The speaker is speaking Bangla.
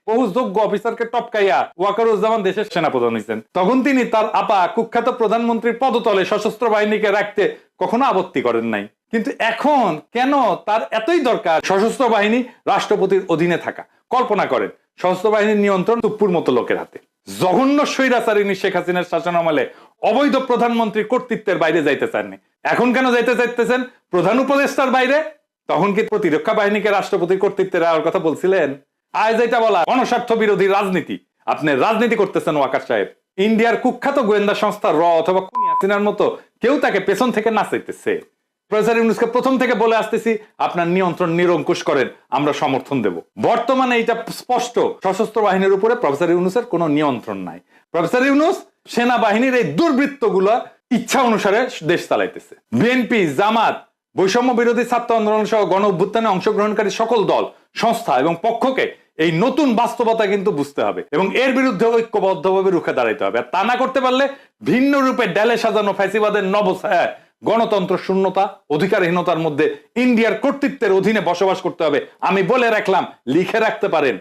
বহু যোগ্য অফিসারকে টপকাইয়া ওয়াকারুজ্জামান দেশের সেনাপ্রধান হয়েছেন। তখন তিনি তার আপা কুখ্যাত প্রধানমন্ত্রীর পদতলে সশস্ত্র বাহিনীকে রাখতে কখনো আপত্তি করেন নাই। কিন্তু এখন কেন তার এতই দরকার সশস্ত্র বাহিনী রাষ্ট্রপতির অধীনে থাকা? কল্পনা করেন সশস্ত্র বাহিনীর নিয়ন্ত্রণ টুপ্পুর মতো লোকের হাতে। জঘন্য স্বৈরাচারিণী শেখ হাসিনার শাসনামলে অবৈধ প্রধানমন্ত্রী কর্তৃত্বের বাইরে যাইতে চাননি, এখন কেন যাইতে চাইতেছেন প্রধান উপদেষ্টার বাইরে? তখন কি প্রতিরক্ষা বাহিনীকে রাষ্ট্রপতির কর্তৃত্বে রাখার কথা বলছিলেন? আজ এটা বলা গণস্বার্থ বিরোধী রাজনীতি। আপনি রাজনীতি করতেছেন ওয়াকার সাহেব। ইন্ডিয়ার কুখ্যাত গোয়েন্দা সংস্থা র অথবা খুনি হাসিনার মতো কেউ তাকে পেছন থেকে নাচাইতেছে। প্রফেসর ইউনূসকে প্রথম থেকে বলে আসতেছি, আপনার নিয়ন্ত্রণ নিরঙ্কুশ করেন, আমরা সমর্থন দেব। বর্তমানে এটা স্পষ্ট, সশস্ত্র বাহিনীর উপরে প্রফেসর ইউনূসের কোনো নিয়ন্ত্রণ নাই। প্রফেসর ইউনূস সেনাবাহিনীর এই দুর্বৃত্তগুলা ইচ্ছা অনুসারে দেশ চালাইতেছে। বিএনপি, জামাত, বৈষম্য বিরোধী ছাত্র আন্দোলন সহ গণ অভ্যুত্থানে অংশগ্রহণকারী সকল দল, সংস্থা এবং পক্ষকে এই নতুন বাস্তবতা কিন্তু বুঝতে হবে এবং এর বিরুদ্ধে ঐক্যবদ্ধভাবে রুখে দাঁড়াইতে হবে। আর তা না করতে পারলে ভিন্ন রূপে ডেলে সাজানো ফ্যাসিবাদের নবছায়া গণতন্ত্র শূন্যতা, অধিকারহীনতার মধ্যে ইন্ডিয়ার কর্তৃত্বের অধীনে বসবাস করতে হবে। আমি বলে রাখলাম, লিখে রাখতে পারেন।